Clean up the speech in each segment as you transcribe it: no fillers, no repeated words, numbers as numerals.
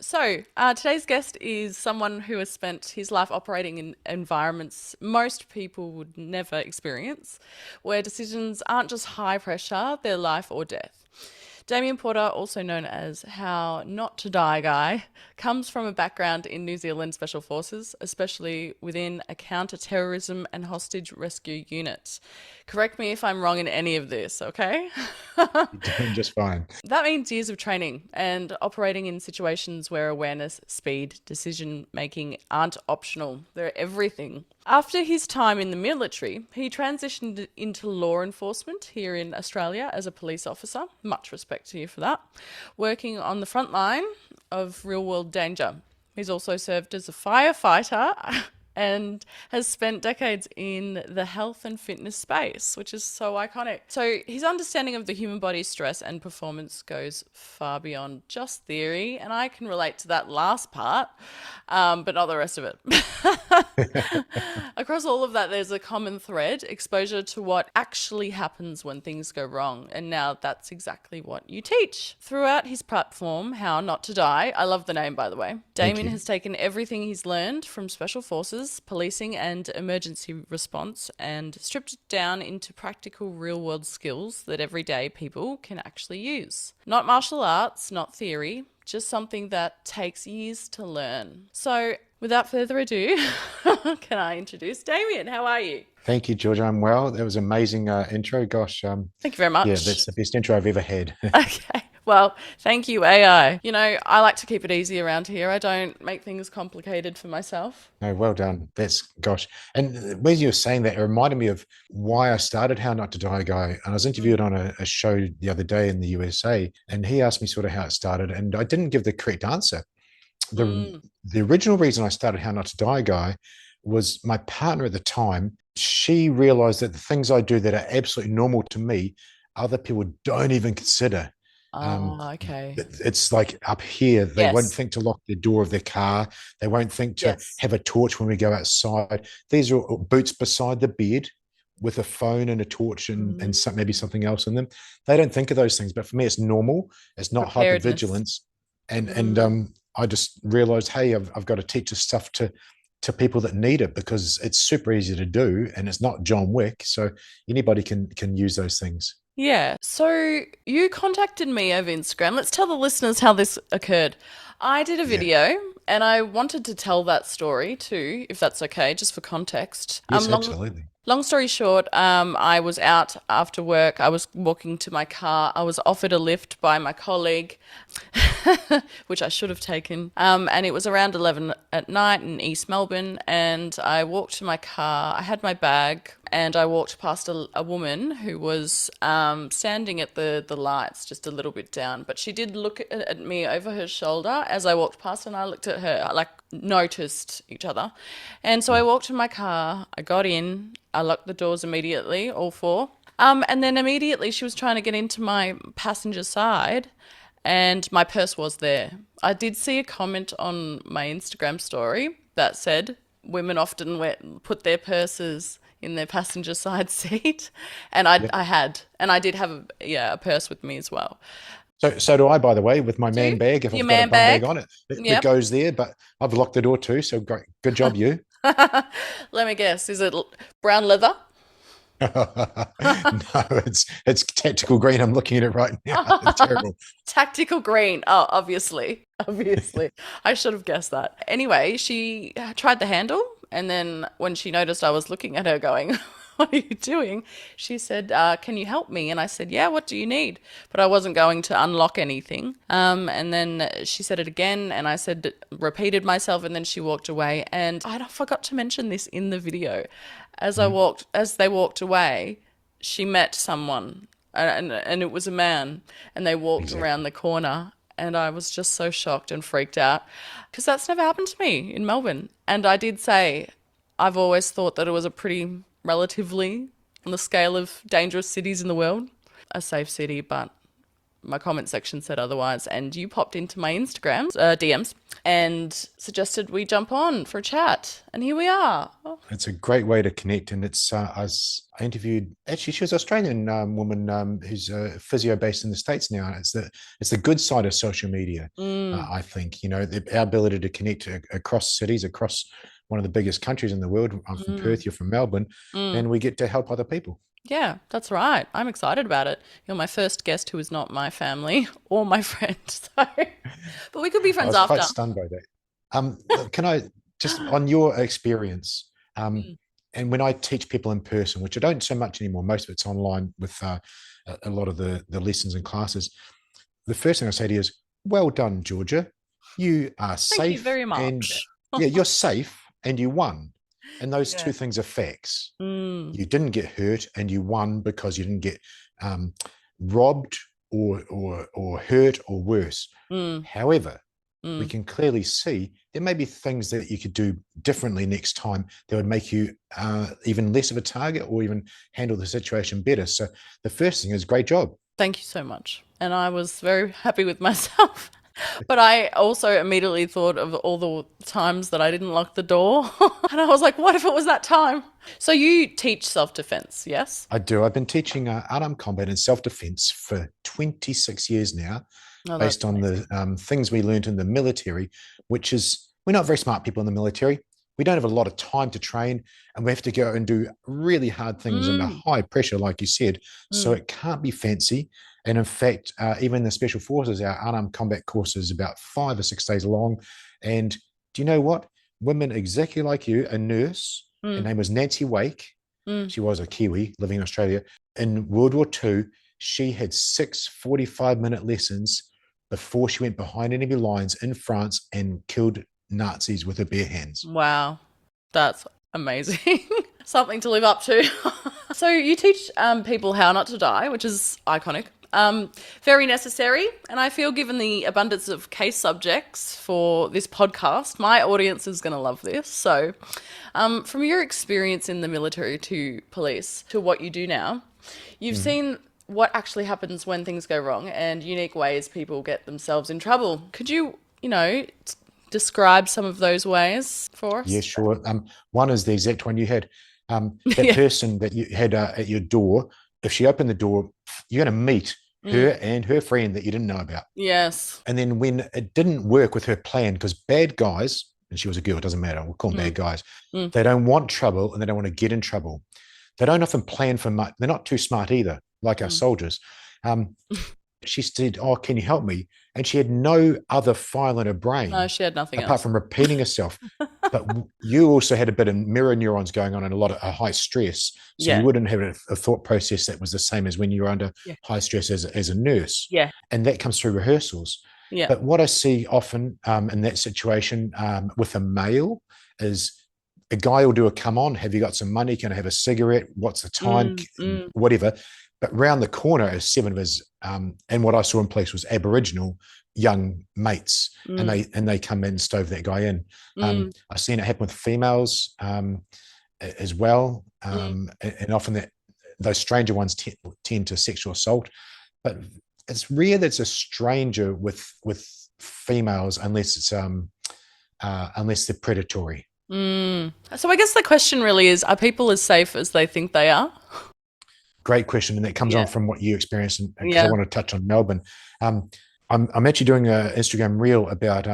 Today's guest is someone who has spent his life operating in environments most people would never experience, where decisions aren't just high pressure, they're life or death. Damien Porter, also known as How Not to Die Guy, comes from a background in New Zealand Special Forces, especially within a counter-terrorism and hostage rescue unit. Correct me if I'm wrong in any of this, okay? You're doing just fine. That means years of training and operating in situations where awareness, speed, decision making aren't optional. They're everything. After his time in the military, he transitioned into law enforcement here in Australia as a police officer. Much respect to you for that. Working on the front line of real world danger. He's also served as a firefighter and has spent decades in the health and fitness space, which is so iconic. So his understanding of the human body's stress and performance goes far beyond just theory, and I can relate to that last part, but not the rest of it. Across all of that, there's a common thread, exposure to what actually happens when things go wrong, and now that's exactly what you teach. Throughout his platform, How Not to Die, I love the name, by the way, Thank Damien you. has taken everything he's learned from special forces, policing and emergency response and stripped it down into practical real world skills that everyday people can actually use. Not martial arts, not theory, just something that takes years to learn. So without further ado, can I introduce Damien? How are you? Thank you, Georgia. I'm well. That was an amazing intro. Gosh, Thank you very yeah, much. that's the best intro I've ever had. Okay. Well, thank you, AI. You know, I like to keep it easy around here. I don't make things complicated for myself. No, well done. That's gosh. And when you were saying that, it reminded me of why I started How Not to Die Guy. And I was interviewed on a show the other day in the USA, and he asked me sort of how it started, and I didn't give the correct answer. The Mm. the original reason I started How Not to Die Guy was my partner at the time. She realized that the things I do that are absolutely normal to me, other people don't even consider. Um, Oh, okay. it's like up here, they won't Yes. think to lock the door of their car. They won't think to Yes. have a torch when we go outside. These are boots beside the bed with a phone and a torch and Mm. some, maybe something else in them. They don't think of those things, but for me, it's normal. It's not Preparedness. hypervigilance, and Mm. I just realized, hey, I've got to teach this stuff to people that need it because it's super easy to do and it's not John Wick. So anybody can use those things. Yeah. So you contacted me over Instagram. Let's tell the listeners how this occurred. I did a Yeah. video and I wanted to tell that story too, if that's okay, just for context. Yes, absolutely. Long story short, I was out after work. I was walking to my car. I was offered a lift by my colleague, which I should have taken. And it was around 11 at night in East Melbourne. And I walked to my car. I had my bag and I walked past a woman who was standing at the lights just a little bit down. But she did look at me over her shoulder as I walked past, and I looked at her. I like noticed each other. And so I Yeah. walked to my car. I got in. I locked the doors immediately, all four. And then immediately she was trying to get into my passenger side, and my purse was there. I did see a comment on my Instagram story that said women often put their purses in their passenger side seat, and Yep. I did have a purse with me as well. So do I, by the way, with my Do man you? bag. If Your I've got a man bum bag bag? on it, it Yep. goes there. But I've locked the door too. So great, good job, you. Let me guess. Is it brown leather? No, it's tactical green. I'm looking at it right now. It's terrible. Tactical green. Oh, obviously. Obviously. I should have guessed that. Anyway, she tried the handle, and then when she noticed I was looking at her going, "What are you doing?" She said, "Can you help me?" And I said, "Yeah, what do you need?" But I wasn't going to unlock anything. And then she said it again, and I said, repeated myself, and then she walked away. And I forgot to mention this in the video. Mhm. As they walked away, she met someone, and it was a man, and they walked around Exactly. the corner, and I was just so shocked and freaked out because that's never happened to me in Melbourne. And I did say I've always thought that it was a pretty relatively, on the scale of dangerous cities in the world, a safe city, but my comment section said otherwise, and you popped into my Instagram DMs and suggested we jump on for a chat, and here we are. It's a great way to connect, and it's I interviewed, actually she was an Australian woman who's a physio based in the States now. It's the good side of social media. I think, you know, our ability to connect across cities, across one of the biggest countries in the world. I'm from Perth, you're from Melbourne, and we get to help other people. Yeah, that's right. I'm excited about it. You're my first guest who is not my family or my friend. So, but we could be friends after. I was quite stunned by that. Can I just, on your experience, and when I teach people in person, which I don't so much anymore, most of it's online with a lot of the lessons and classes, the first thing I say to you is, well done, Georgia. You are safe. Thank you very much. And, yeah, you're safe and you won. And those two things are facts. You didn't get hurt, and you won because you didn't get robbed or hurt or worse. However, we can clearly see there may be things that you could do differently next time that would make you even less of a target or even handle the situation better. So the first thing is, great job. Thank you so much. And I was very happy with myself. But I also immediately thought of all the times that I didn't lock the door. And I was like, what if it was that time? So you teach self-defense, yes? I do. I've been teaching unarmed combat and self-defense for 26 years now, based on the things we learned in the military, which is, we're not very smart people in the military. We don't have a lot of time to train, and we have to go and do really hard things under high pressure, like you said. So it can't be fancy. And in fact, even the Special Forces, our unarmed combat course is about 5 or 6 days long. And do you know what? Women exactly like you, a nurse, her name was Nancy Wake. She was a Kiwi living in Australia. In World War II, she had 6 45-minute lessons before she went behind enemy lines in France and killed Nazis with her bare hands. Wow, that's amazing. Something to live up to. So you teach people how not to die, which is iconic. Very necessary, and I feel, given the abundance of case subjects for this podcast, my audience is going to love this. So from your experience in the military to police to what you do now, you've seen what actually happens when things go wrong and unique ways people get themselves in trouble. Could you, describe some of those ways for us? Yeah, sure. One is the exact one you had. That person that you had at your door, if she opened the door, you're going to meet her and her friend that you didn't know about. Yes. And then when it didn't work with her plan, because bad guys, and she was a girl, it doesn't matter, we'll call them bad guys, they don't want trouble and they don't want to get in trouble. They don't often plan for much. They're not too smart either, like our soldiers. She said, "Oh, can you help me?" And she had no other file in her brain. No, she had nothing apart from repeating herself. But you also had a bit of mirror neurons going on and a lot of high stress. So you wouldn't have a thought process that was the same as when you were under high stress as a nurse. Yeah. And that comes through rehearsals. Yeah. But what I see often in that situation with a male is a guy will do a come on, have you got some money? Can I have a cigarette? What's the time? Whatever. But round the corner is 7 of his, and what I saw in place was Aboriginal young mates, and they come in and stove that guy in. I've seen it happen with females as well, and often those stranger ones tend to sexual assault. But it's rare that it's a stranger with females unless it's unless they're predatory. So I guess the question really is: are people as safe as they think they are? Great question, and that comes on from what you experienced. And because I want to touch on Melbourne, I'm actually doing an Instagram reel about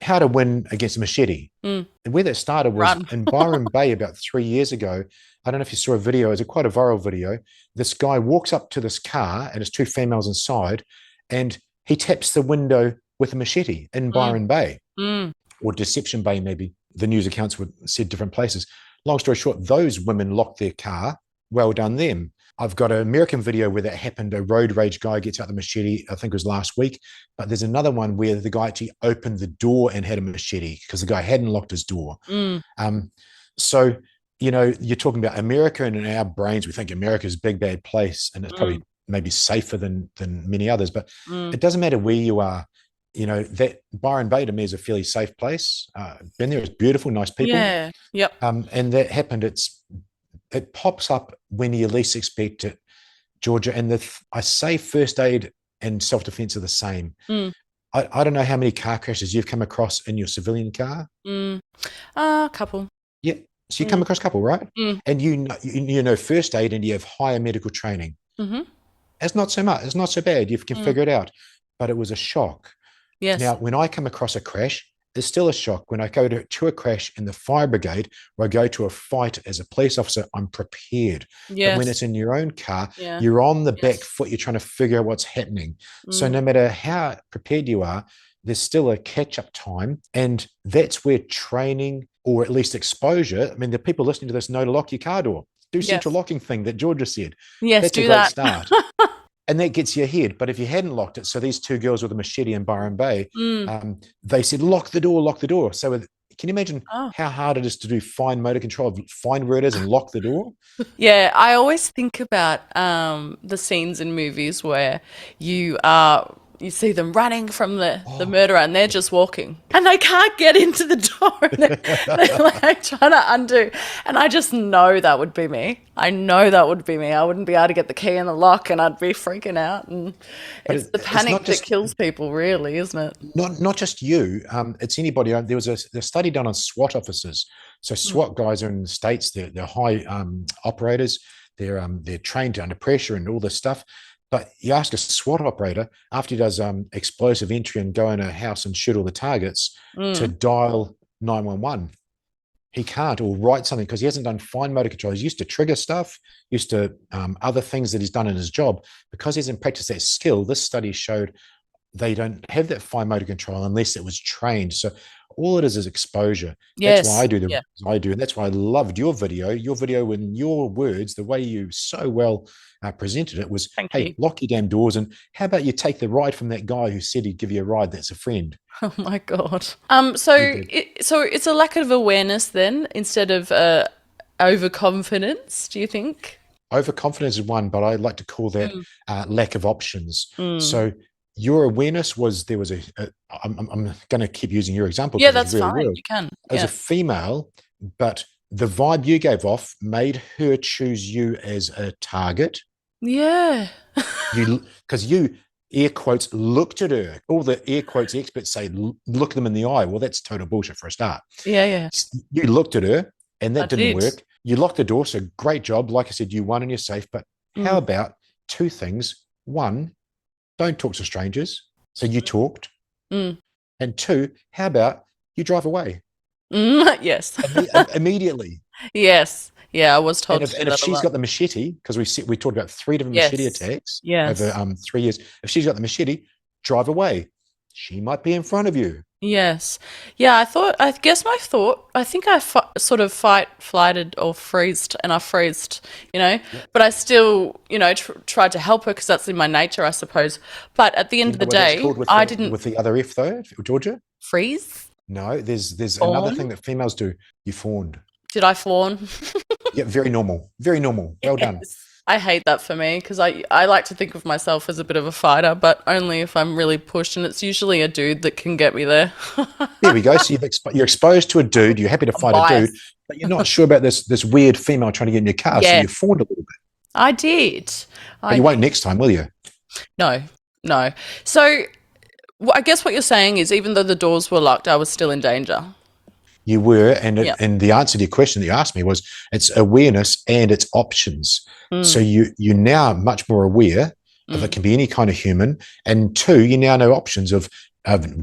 how to win against a machete. And where that started was in Byron Bay about 3 years ago. I don't know if you saw a video. It's quite a viral video. This guy walks up to this car, and there's 2 females inside, and he taps the window with a machete in Byron Bay, or Deception Bay, maybe. The news accounts would said different places. Long story short, those women locked their car. Well done them. I've got an American video where that happened. A road rage guy gets out the machete. I think it was last week. But there's another one where the guy actually opened the door and had a machete because the guy hadn't locked his door. So, you're talking about America, and in our brains, we think America is a big, bad place, and it's probably maybe safer than many others. But it doesn't matter where you are. That Byron Bay to me is a fairly safe place. Been there, it's beautiful, nice people. Yeah. Yep. And that happened. It pops up when you least expect it, Georgia. And I say first aid and self-defense are the same. Mm. I don't know how many car crashes you've come across in your civilian car. A couple. Yeah. So you come across a couple, right? Mm. And you know first aid and you have higher medical training. Mm-hmm. It's not so much. It's not so bad. You can figure it out. But it was a shock. Yes. Now, when I come across a crash, it's still a shock. When I go to a crash in the fire brigade, or I go to a fight as a police officer, I'm prepared. Yes. But when it's in your own car, Yeah. you're on the back foot. You're trying to figure out what's happening. So no matter how prepared you are, there's still a catch-up time. And that's where training, or at least exposure, I mean, the people listening to this know to lock your car door. Do central locking thing that Georgia said. Yes, that's do a great that. start. And that gets you ahead. But if you hadn't locked it, so these two girls with a machete in Byron Bay, they said, lock the door, lock the door. So can you imagine how hard it is to do fine motor control, find where it is and lock the door? Yeah, I always think about the scenes in movies where you see them running from the murderer and they're just walking and they can't get into the door and they're like trying to undo. And I just know that would be me. I know that would be me. I wouldn't be able to get the key in the lock and I'd be freaking out. And it's the panic that kills people, really, isn't it? Not just you. It's anybody. There was a study done on SWAT officers. So SWAT guys are in the States. They're high operators. They're trained under pressure and all this stuff. But you ask a SWAT operator after he does explosive entry and go in a house and shoot all the targets to dial 911. He can't, or write something, because he hasn't done fine motor control. He's used to trigger stuff, used to other things that he's done in his job. Because he hasn't practiced that skill, this study showed they don't have that fine motor control unless it was trained. So all it is exposure. Yes. That's why I do the I do. And that's why I loved your video in your words, the way you so well presented it was, hey, lock your damn doors. And how about you take the ride from that guy who said he'd give you a ride that's a friend? Oh my God. So it's a lack of awareness then instead of overconfidence, do you think? Overconfidence is one, but I like to call that lack of options. So your awareness was there was I'm going to keep using your example. Yeah, that's fine. You can. As a female, but the vibe you gave off made her choose you as a target. Yeah. Because you, air quotes, looked at her. All the air quotes experts say, look them in the eye. Well, that's total bullshit for a start. Yeah. You looked at her and that didn't work. You locked the door. So great job. Like I said, you won and you're safe. But how about two things? One, don't talk to strangers. So you talked. And two, how about you drive away? Yes. Immediately. Yes. Yeah, I was told to do that. And if she's got the machete, because we talked about 3 different machete attacks over 3 years. If she's got the machete, drive away. She might be in front of you. Yes. Yeah, I think I sort of flighted or freezed, and I freezed, but I still, tried to help her because that's in my nature, I suppose. But at the end of the day, I didn't. With the other F though, Georgia? Freeze? No, there's another thing that females do. You fawned. Did I fawn? Yeah, very normal. Very normal. Well done. I hate that for me because I like to think of myself as a bit of a fighter, but only if I'm really pushed, and it's usually a dude that can get me there. There we go. So you're exposed to a dude. You're happy to fight a dude, but you're not sure about this weird female trying to get in your car, so you fawned a little bit. I did. But you won't next time, will you? No. So I guess what you're saying is even though the doors were locked, I was still in danger. You were, and the answer to your question that you asked me was it's awareness and it's options. So you're now much more aware of it can be any kind of human, and two, you now know options of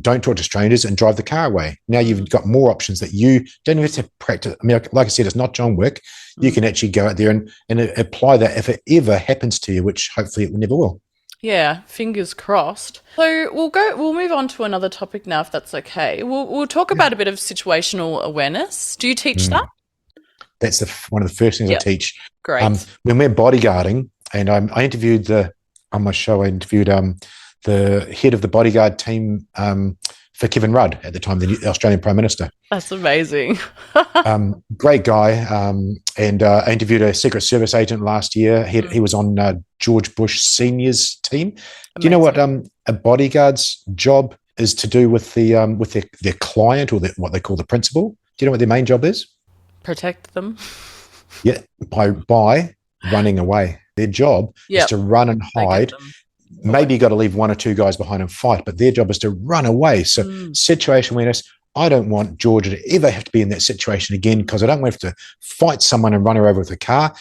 don't talk to strangers and drive the car away. Now you've got more options that you don't have to practice. I mean, like I said, it's not John Wick. You can actually go out there and apply that if it ever happens to you, which hopefully it never will. Yeah, fingers crossed. So we'll move on to another topic now, if that's okay. We'll talk about a bit of situational awareness. Do you teach that? That's one of the first things I teach. Great. When we're bodyguarding, and I interviewed on my show, I interviewed the head of the bodyguard team for Kevin Rudd at the time, the Australian Prime Minister. That's amazing. Great guy. And I interviewed a Secret Service agent last year. He was on George Bush Senior's team. Amazing. Do you know what a bodyguard's job is to do with their client, or what they call the principal? Do you know what their main job is? Protect them. Yeah, by running away. Their job is to run and hide. maybe you got to leave one or two guys behind and fight, but their job is to run away. So situation awareness. I don't want Georgia to ever have to be in that situation again, because I don't want to have to fight someone and run her over with a car.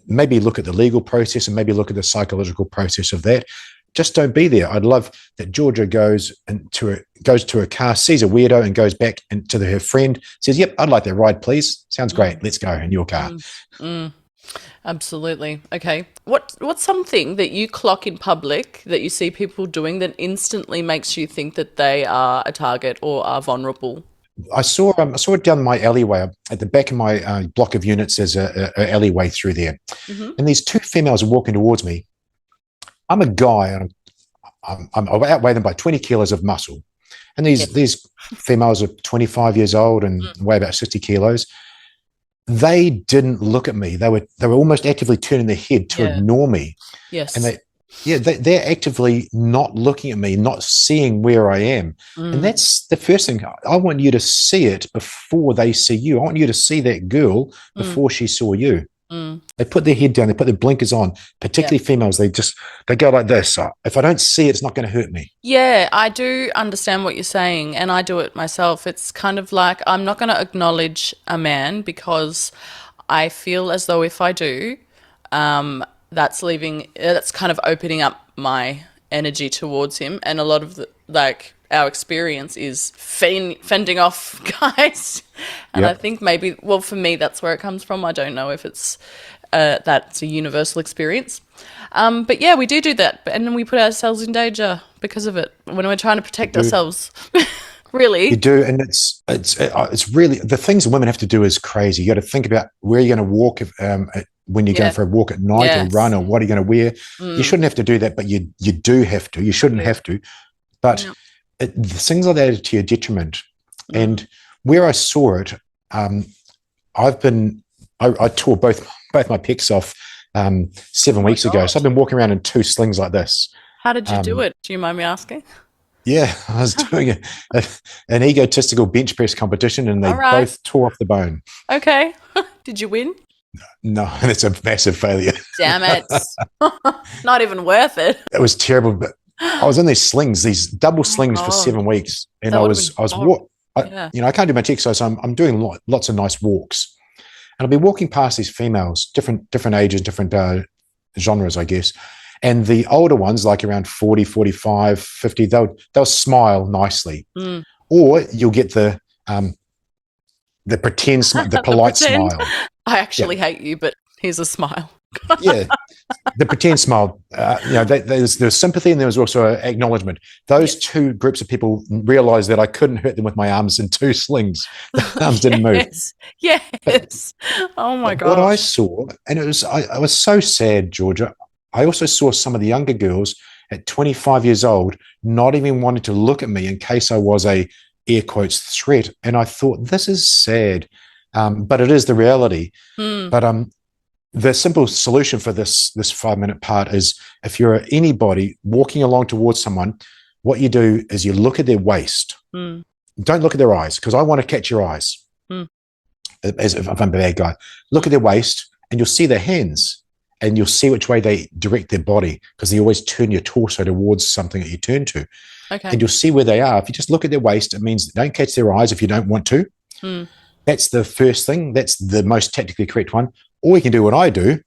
Maybe look at the legal process and maybe look at the psychological process of that. Just don't be there. I'd love that Georgia goes to a car, sees a weirdo, and goes back to her friend, says, "Yep, I'd like that ride, please. Sounds great. Let's go in your car." Absolutely. Okay. What's something that you clock in public that you see people doing that instantly makes you think that they are a target or are vulnerable? I saw it down my alleyway. At the back of my block of units, there's a alleyway through there, and these two females are walking towards me. I'm a guy, and I outweigh them by 20 kilos of muscle, and these females are 25 years old and weigh about 60 kilos. They didn't look at me. They were almost actively turning their head to ignore me. Yes. And they're actively not looking at me, not seeing where I am. And that's the first thing. I want you to see it before they see you. I want you to see that girl before she saw you. They put their head down, they put their blinkers on, particularly females. They go like this. If I don't see it, it's not going to hurt me. Yeah, I do understand what you're saying, and I do it myself. It's kind of like I'm not going to acknowledge a man because I feel as though if I do, that's kind of opening up my energy towards him. And a lot of our experience is fending off guys. And I think maybe, well, for me, that's where it comes from. I don't know if it's that's a universal experience. But yeah, we do that. And then we put ourselves in danger because of it when we're trying to protect ourselves. Really. You do. And it's really, the things that women have to do is crazy. You got to think about where you're going to walk when you're going for a walk at night or run, or what are you going to wear. You shouldn't have to do that, but you do have to. You shouldn't have to. But things like that are to your detriment. And where I saw it, I tore both my pecs off 7 weeks ago. So I've been walking around in two slings like this. How did you do it? Do you mind me asking? Yeah, I was doing an egotistical bench press competition, and they both tore off the bone. Okay. Did you win? No, it's a massive failure. Damn it. Not even worth it. It was terrible, but I was in these slings, these double slings for 7 weeks, and I can't do much exercise. So I'm doing lots of nice walks, and I'll be walking past these females, different ages, different genres, I guess. And the older ones, like around 40, 45, 50, they'll smile nicely, or you'll get the pretend, the polite smile. I actually hate you, but here's a smile. Yeah, the pretend smile. There's sympathy, and there was also acknowledgement. Those two groups of people realised that I couldn't hurt them with my arms in two slings. The arms didn't move. Yes. Oh my God. What I saw, and I was so sad, Georgia. I also saw some of the younger girls at 25 years old not even wanting to look at me in case I was a air quotes threat, and I thought, this is sad, but it is the reality. But the simple solution for this 5-minute part is, if you're anybody walking along towards someone, what you do is you look at their waist. Don't look at their eyes, because I want to catch your eyes. As if I'm a bad guy, look at their waist, and you'll see their hands. And you'll see which way they direct their body, because they always turn your torso towards something that you turn to. Okay. And you'll see where they are. If you just look at their waist, it means don't catch their eyes if you don't want to. That's the first thing. That's the most tactically correct one. Or you can do what I do,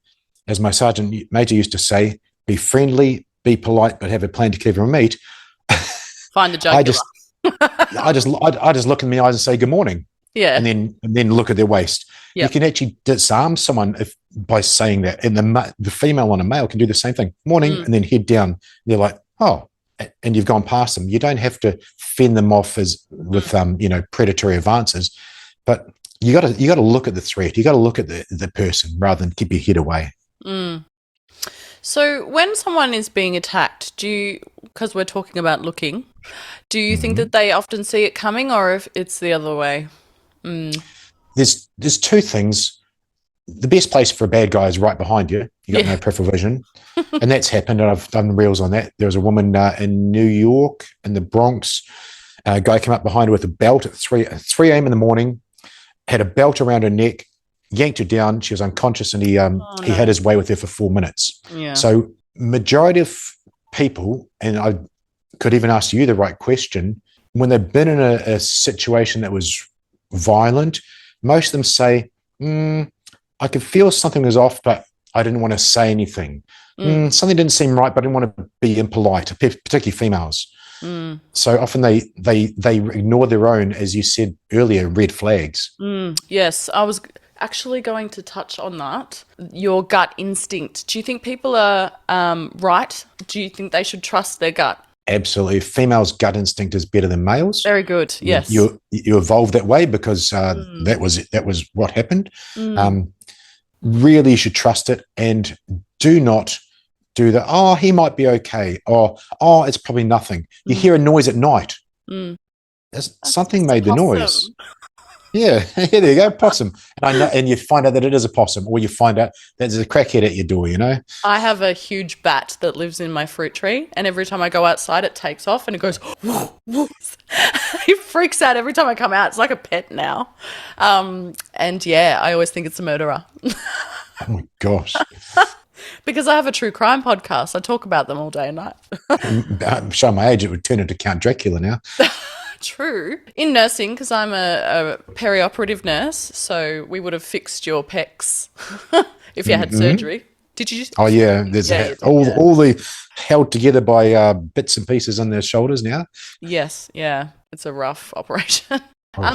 as my sergeant major used to say, be friendly, be polite, but have a plan to keep everyone meet. Find the jugular. I just look in the eyes and say good morning. Yeah. And then look at their waist. Yep. You can actually disarm someone by saying that. And the female on a male can do the same thing. Morning, and then head down. They're like, oh, and you've gone past them. You don't have to fend them off with predatory advances, but you got to look at the threat. You got to look at the person rather than keep your head away. So when someone is being attacked, because we're talking about looking, do you think that they often see it coming, or if it's the other way? There's two things. The best place for a bad guy is right behind you. You got no peripheral vision, and that's happened. And I've done reels on that. There was a woman in New York, in the Bronx. A guy came up behind her with a belt at 3 a.m. in the morning. Had a belt around her neck, yanked her down. She was unconscious, and he had his way with her for 4 minutes. Yeah. So majority of people, and I could even ask you the right question, when they've been in a situation that was violent, most of them say, I could feel something was off, but I didn't want to say anything. Something didn't seem right, but I didn't want to be impolite, particularly females. So often they ignore their own, as you said earlier, red flags. Yes, I was actually going to touch on that. Your gut instinct. Do you think people are right? Do you think they should trust their gut? Absolutely. Females' gut instinct is better than males. Very good. Yes. You evolved that way because that was what happened. Really, you should trust it, and do not do the, he might be okay, or it's probably nothing. You hear a noise at night. Something made the noise. Yeah, there you go, possum. And you find out that it is a possum, or you find out that there's a crackhead at your door, I have a huge bat that lives in my fruit tree, and every time I go outside, it takes off and it goes, woof, woof. He freaks out every time I come out. It's like a pet now. And yeah, I always think it's a murderer. Oh my gosh. Because I have a true crime podcast. I talk about them all day and night. I'm showing my age, it would turn into Count Dracula now. True. In nursing, because I'm a perioperative nurse, so we would have fixed your pecs if you had surgery. Did you? Oh yeah, there's all the held together by bits and pieces on their shoulders now. Yes, yeah, it's a rough operation.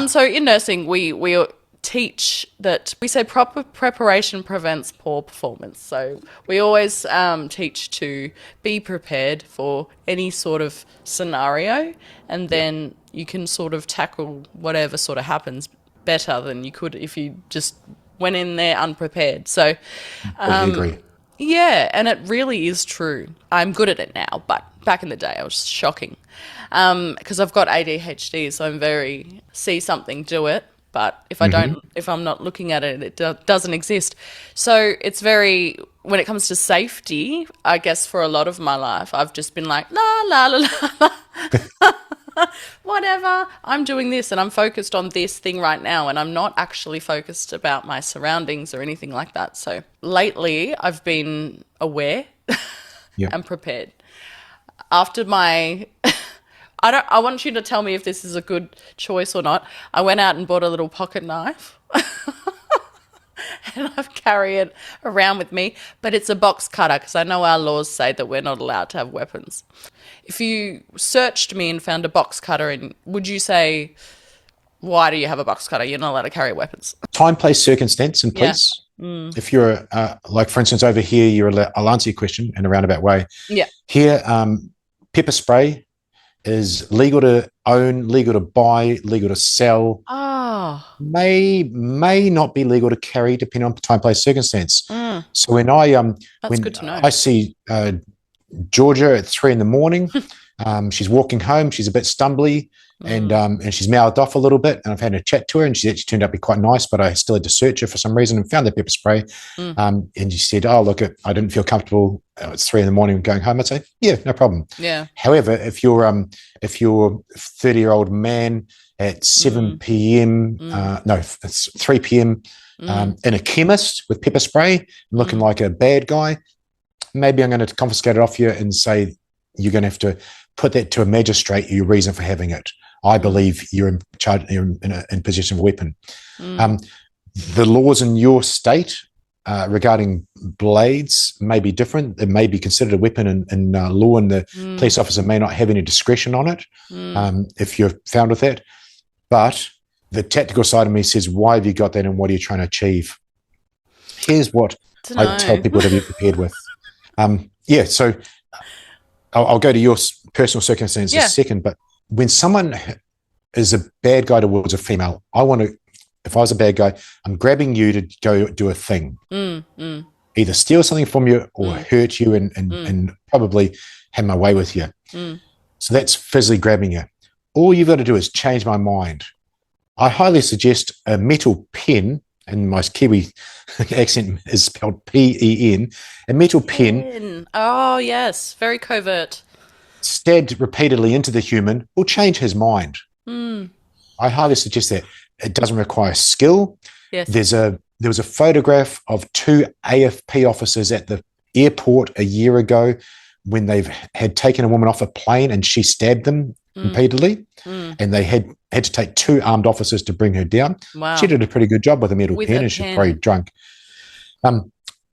So in nursing, we teach that we say proper preparation prevents poor performance. So we always teach to be prepared for any sort of scenario, and then you can sort of tackle whatever sort of happens better than you could if you just went in there unprepared. So I agree. Yeah, and it really is true. I'm good at it now, but back in the day I was shocking because I've got ADHD, so I'm very see something, do it. But if I don't, if I'm not looking at it, it doesn't exist. So it's very, when it comes to safety, I guess for a lot of my life, I've just been like, la, la, la, la, whatever, I'm doing this and I'm focused on this thing right now, and I'm not actually focused about my surroundings or anything like that. So lately I've been aware and prepared. After my... I want you to tell me if this is a good choice or not. I went out and bought a little pocket knife and I've carried it around with me, but it's a box cutter because I know our laws say that we're not allowed to have weapons. If you searched me and found a box cutter, and would you say, why do you have a box cutter? You're not allowed to carry weapons. Time, place, circumstance, and place. Yeah. If you're, like for instance, over here, I'll answer your question in a roundabout way. Yeah. Here, pepper spray is legal to own, legal to buy, legal to sell. May not be legal to carry, depending on time, place, circumstance. So when good to know. I see Georgia at 3 a.m, she's walking home, she's a bit stumbly, and she's mouthed off a little bit, and I've had a chat to her, and she actually turned out to be quite nice, but I still had to search her for some reason and found the pepper spray. And she said, oh, look, I didn't feel comfortable. It's 3 a.m. going home. I'd say, yeah, no problem. Yeah. However, if you're a 30-year-old man at 7 p.m, it's 3 p.m, in a chemist with pepper spray, looking like a bad guy, maybe I'm going to confiscate it off you and say you're going to have to put that to a magistrate, your reason for having it. I believe you're in charge, you're in possession of a weapon. The laws in your state regarding blades may be different. It may be considered a weapon in law, and the police officer may not have any discretion on it if you're found with that. But the tactical side of me says, why have you got that, and what are you trying to achieve? Here's what I tell people to be prepared with. So I'll go to your personal circumstances in a second, but when someone is a bad guy towards a female, if I was a bad guy, I'm grabbing you to go do a thing. Either steal something from you or hurt you and probably have my way with you. So that's physically grabbing you. All you've got to do is change my mind. I highly suggest a metal pen, and my Kiwi accent is spelled P-E-N, a metal pen. Oh, yes, very covert. Stabbed repeatedly into the human will change his mind. I highly suggest that. It doesn't require skill. Yes. There was a photograph of 2 AFP officers at the airport a year ago when they've had taken a woman off a plane and she stabbed them repeatedly, and they had to take 2 armed officers to bring her down. Wow. She did a pretty good job with a metal pen, and she's probably drunk.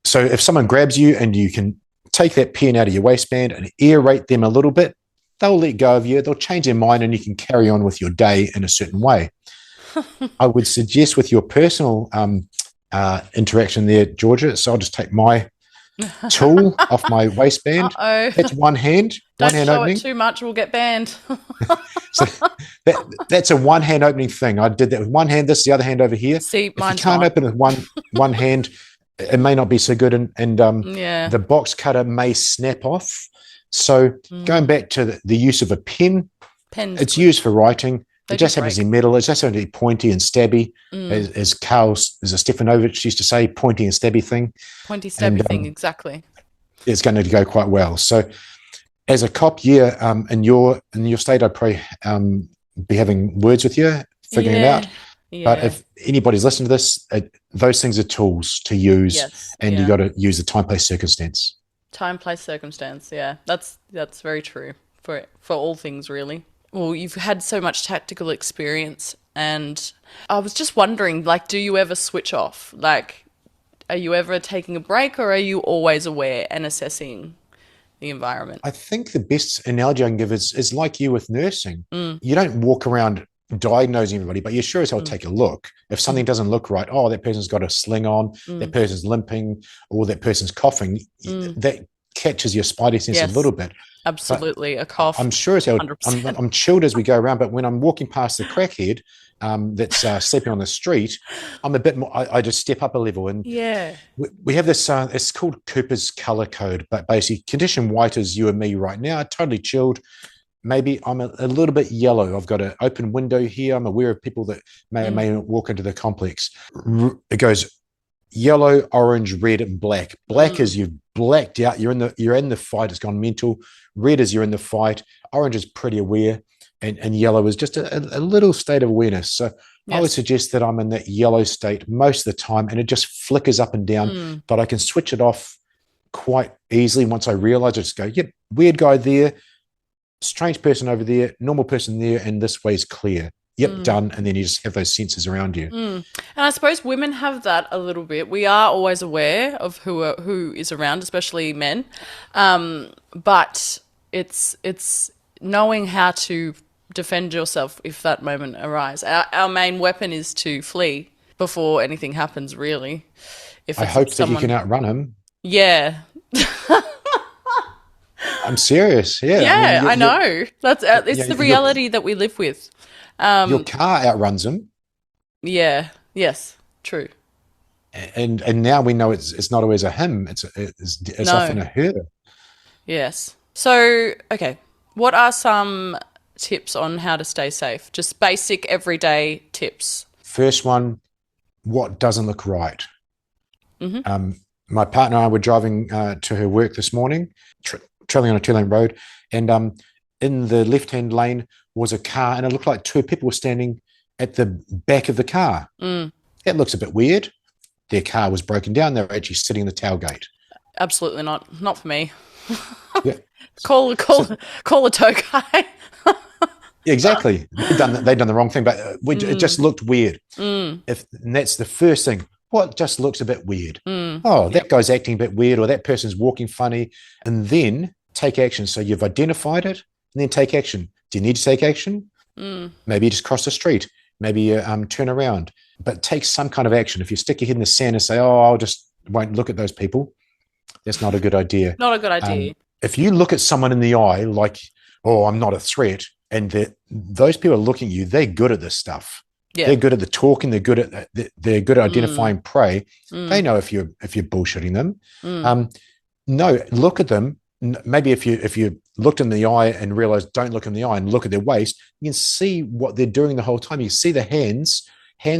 So if someone grabs you and you can take that pen out of your waistband and aerate them a little bit, they'll let go of you, they'll change their mind, and you can carry on with your day in a certain way. I would suggest with your personal interaction there, Georgia, so I'll just take my tool off my waistband. That's one hand. Don't one hand show opening. it too much, we'll get banned. So that's a one hand opening thing. I did that with one hand. This is the other hand over here. See, if you can't open with one hand, it may not be so good, and the box cutter may snap off. So going back to the use of a pen, it's used for writing. It just happens to be metal. It just happens to be pointy and stabby, as Stefanovic used to say, pointy and stabby thing. Pointy, stabby thing, exactly. It's going to go quite well. So as a cop, in your state, I'd probably be having words with you, figuring it out. Yeah. But if anybody's listening to this, those things are tools to use, and you got to use the time, place, circumstance. Time, place, circumstance, yeah. That's very true for all things, really. Well, you've had so much tactical experience, and I was just wondering, like, do you ever switch off? Like, are you ever taking a break, or are you always aware and assessing the environment? I think the best analogy I can give is like you with nursing. You don't walk around diagnosing everybody, but you sure as hell take a look. If something doesn't look right, that person's got a sling on, that person's limping, or that person's coughing, that catches your spidey sense a little bit. Absolutely. But a cough. I'm sure as hell, I'm chilled as we go around, but when I'm walking past the crackhead that's sleeping on the street, I'm a bit more, I just step up a level. And we have this, it's called Cooper's color code, but basically condition white is you and me right now, totally chilled. Maybe I'm a little bit yellow. I've got an open window here. I'm aware of people that may or may not walk into the complex. It goes yellow, orange, red, and black. Black is you've blacked out. You're in the fight. It's gone mental. Red is you're in the fight. Orange is pretty aware, and yellow is just a little state of awareness. So I would suggest that I'm in that yellow state most of the time, and it just flickers up and down. But I can switch it off quite easily once I realize. I just go, yep, weird guy there, strange person over there, normal person there, and this way's clear. Yep, done. And then you just have those senses around you. And I suppose women have that a little bit. We are always aware of who is around, especially men. But it's knowing how to defend yourself if that moment arises. Our main weapon is to flee before anything happens, really. I hope that you can outrun him. Yeah. I'm serious. Yeah. Yeah, I know. It's the reality that we live with. Your car outruns him. Yeah. Yes. True. And now we know it's not always a him. It's often a her. Yes. So, okay. What are some tips on how to stay safe? Just basic everyday tips. First one, what doesn't look right? My partner and I were driving to her work this morning, traveling on a 2-lane road, and in the left-hand lane was a car, and it looked like 2 people were standing at the back of the car. That looks a bit weird. Their car was broken down. They were actually sitting in the tailgate. Absolutely not. Not for me. Yeah. Call a tow guy. Exactly. They'd done the wrong thing, but it just looked weird. And that's the first thing. What just looks a bit weird? That guy's acting a bit weird, or that person's walking funny. And then take action. So you've identified it, and then take action. Do you need to take action? Maybe you just cross the street. Maybe you turn around. But take some kind of action. If you stick your head in the sand and say, I just won't look at those people, that's not a good idea. Not a good idea. If you look at someone in the eye like, I'm not a threat, and those people are looking at you, they're good at this stuff. Yeah. They're good at the talking. They're good at identifying prey. They know if you're bullshitting them. No, look at them. Maybe if you looked in the eye and realized, don't look in the eye and look at their waist, you can see what they're doing the whole time. You see the hands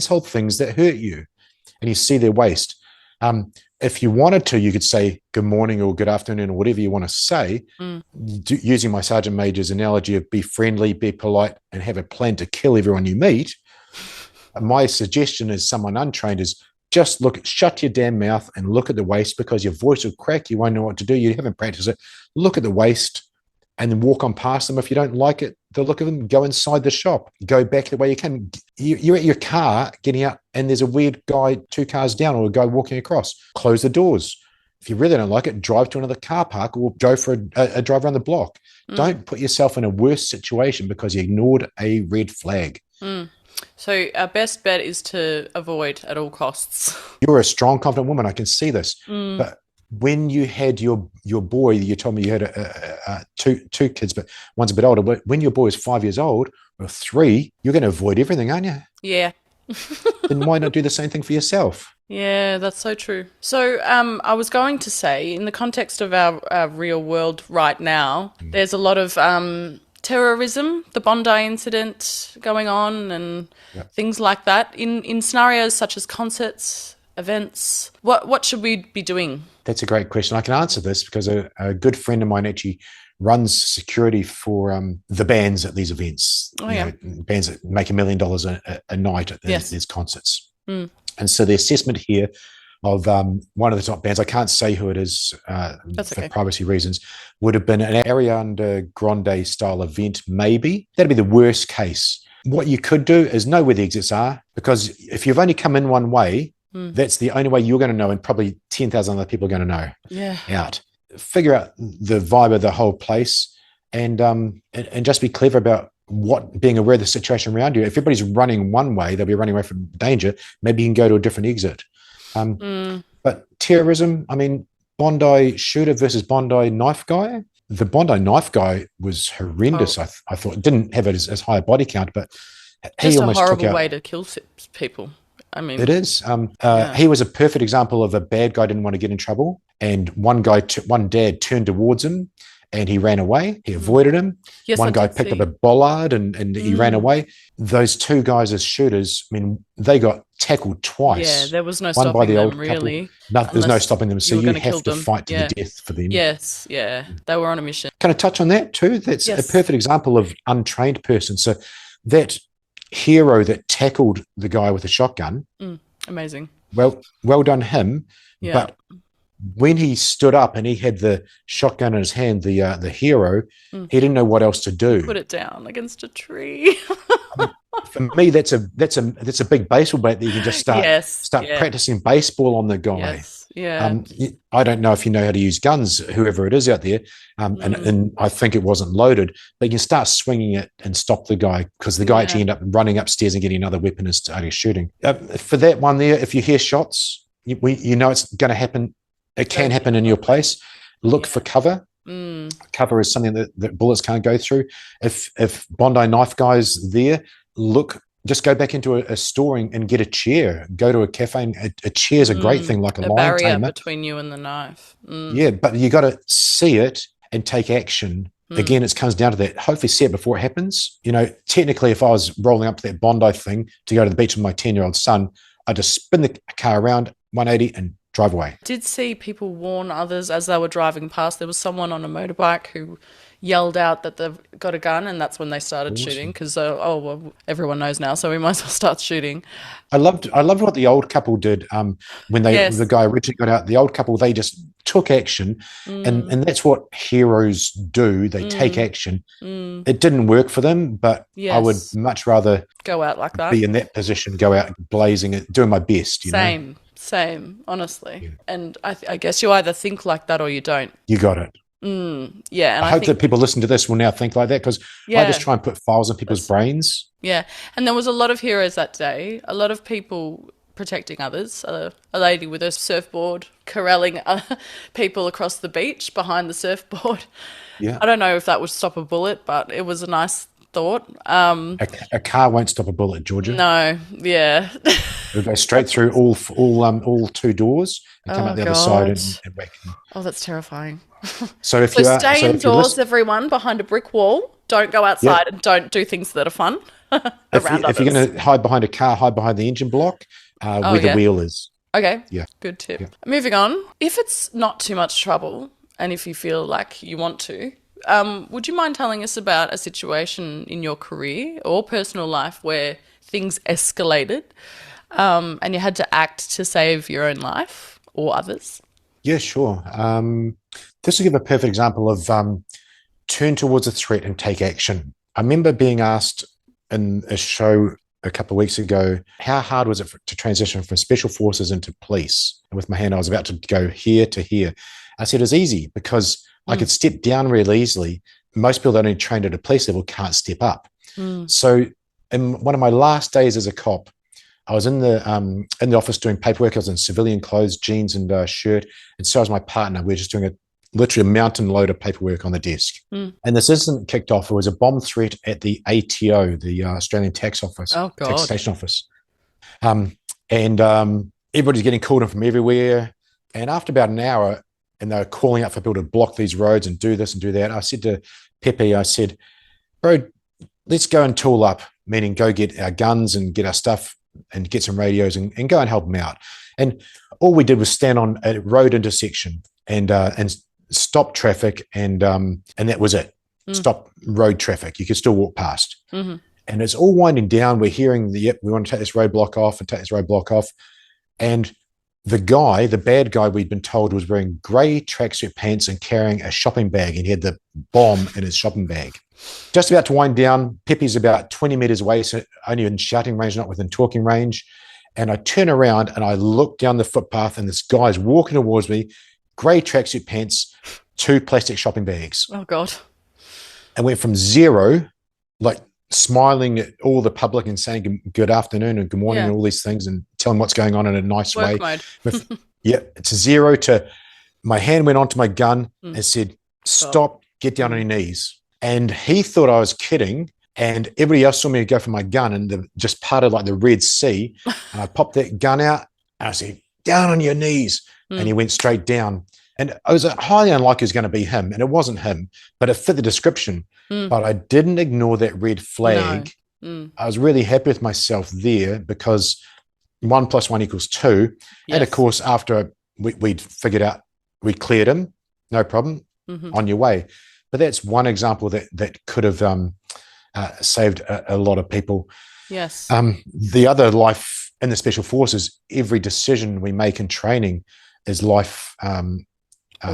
hold things that hurt you, and you see their waist. If you wanted to, you could say good morning or good afternoon or whatever you want to say, using my Sergeant Major's analogy of be friendly, be polite, and have a plan to kill everyone you meet. My suggestion as someone untrained is just shut your damn mouth and look at the waist, because your voice will crack. You won't know what to do. You haven't practiced it. Look at the waist and then walk on past them. If you don't like it, the look of them, go inside the shop. Go back the way you can. You're at your car getting out and there's a weird guy 2 cars down or a guy walking across. Close the doors. If you really don't like it, drive to another car park or go for a drive around the block. Don't put yourself in a worse situation because you ignored a red flag. So our best bet is to avoid at all costs. You're a strong, confident woman. I can see this. But when you had your boy, you told me you had two kids, but one's a bit older. But when your boy is 5 years old or 3, you're going to avoid everything, aren't you? Yeah. Then why not do the same thing for yourself? Yeah, that's so true. So I was going to say, in the context of our real world right now, there's a lot of terrorism, the Bondi incident going on and things like that. In scenarios such as concerts, events, what should we be doing? That's a great question. I can answer this because a good friend of mine actually runs security for the bands at these events. Bands that make $1 million a night at these concerts. And so the assessment here of one of the top bands, I can't say who it is for privacy reasons, would have been an Ariana Grande style event, maybe. That'd be the worst case. What you could do is know where the exits are, because if you've only come in one way, that's the only way you're going to know, and probably 10,000 other people are going to know out. Figure out the vibe of the whole place and just be clever about being aware of the situation around you. If everybody's running one way, they'll be running away from danger. Maybe you can go to a different exit. But terrorism, I mean, Bondi shooter versus Bondi knife guy. The Bondi knife guy was horrendous. I thought didn't have as high a body count, but he almost took out. Just a horrible way to kill people. I mean, it is. He was a perfect example of a bad guy didn't want to get in trouble, and one dad turned towards him. And he ran away. He avoided him. Yes, one guy picked up a bollard and he ran away. Those 2 guys as shooters, I mean, they got tackled twice. Yeah, there was no stopping them, really. There's no stopping them. So you have to fight to the death for them. Yes, yeah. They were on a mission. Can I touch on that too? That's a perfect example of untrained person. So that hero that tackled the guy with a shotgun. Amazing. Well done him. Yeah. But when he stood up and he had the shotgun in his hand, the hero, he didn't know what else to do. Put it down against a tree. For me, that's a big baseball bat that you can just start practicing baseball on the guy. Yes. Yeah. I don't know if you know how to use guns, whoever it is out there, and I think it wasn't loaded, but you can start swinging it and stop the guy, because the guy actually ended up running upstairs and getting another weapon and starting shooting. For that one there, if you hear shots, you know it's going to happen. It can happen in your place. Look for cover. Cover is something that bullets can't go through. If Bondi knife guy's there, just go back into a store and get a chair. Go to a cafe. And a chair is a great thing, like a lion barrier tamer. Between you and the knife. Yeah, but you got to see it and take action. Again, it comes down to that. Hopefully see it before it happens. You know, technically, if I was rolling up to that Bondi thing to go to the beach with my 10-year-old son, I'd just spin the car around 180 and drive away. Did see people warn others as they were driving past. There was someone on a motorbike who yelled out that they've got a gun, and that's when they started shooting, because everyone knows now, so we might as well start shooting. I loved what the old couple did when the guy originally got out. The old couple, they just took action, and that's what heroes do. They take action. It didn't work for them, but I would much rather go out like that, be in that position, go out blazing it, doing my best. Same, honestly. Yeah. And I guess you either think like that or you don't. You got it. Yeah. And I hope that people listen to this will now think like that, because I just try and put files in people's brains. Yeah. And there was a lot of heroes that day, a lot of people protecting others. A lady with a surfboard corralling people across the beach behind the surfboard. Yeah. I don't know if that would stop a bullet, but it was a nice thought. A car won't stop a bullet, Georgia. No, yeah. It'll go straight through all 2 doors and come out the other side and whack them. Oh, that's terrifying. So stay indoors, everyone, behind a brick wall. Don't go outside and don't do things that are fun around others. If you're going to hide behind a car, hide behind the engine block where the wheel is. Okay, good tip. Yeah. Moving on. If it's not too much trouble and if you feel like you want to, would you mind telling us about a situation in your career or personal life where things escalated and you had to act to save your own life or others? Yeah, sure. This will give a perfect example of turn towards a threat and take action. I remember being asked in a show a couple of weeks ago, how hard was it to transition from special forces into police? And with my hand, I was about to go here to here. I said, it's easy because I could step down real easily. Most people that only trained at a police level can't step up. So in one of my last days as a cop, I was in the office doing paperwork. I was in civilian clothes, jeans and shirt. And so was my partner. We were just doing literally a mountain load of paperwork on the desk. And this incident kicked off. It was a bomb threat at the ATO, the Australian Tax Office, Taxation Office. Everybody's getting called in from everywhere. And after about an hour, and they were calling out for people to block these roads and do this and do that, I said to Pepe, I said, bro, let's go and tool up, meaning go get our guns and get our stuff and get some radios and go and help them out. And all we did was stand on a road intersection and stop traffic, and that was it. Stop road traffic. You could still walk past. And it's all winding down. We're hearing we want to take this roadblock off and take this roadblock off. And the bad guy we'd been told was wearing grey tracksuit pants and carrying a shopping bag, and he had the bomb in his shopping bag. Just about to wind down. Pepe's about 20 meters away, so only in shouting range, not within talking range. And I turn around and I look down the footpath, and this guy's walking towards me, grey tracksuit pants, 2 plastic shopping bags. Oh, God. And went from zero, like smiling at all the public and saying good afternoon and good morning and all these things and telling what's going on in a nice Work way. mode. It's a zero to my hand went onto my gun and said, stop, get down on your knees. And he thought I was kidding. And everybody else saw me go for my gun, and just parted like the Red Sea. And I popped that gun out and I said, down on your knees. And he went straight down. And it was highly unlikely it was going to be him. And it wasn't him, but it fit the description. But I didn't ignore that red flag. No. I was really happy with myself there because 1 + 1 = 2. Yes. And of course, after we'd figured out, we cleared him, no problem, on your way. But that's one example that could have saved a lot of people. Yes. The other life in the Special Forces, every decision we make in training is life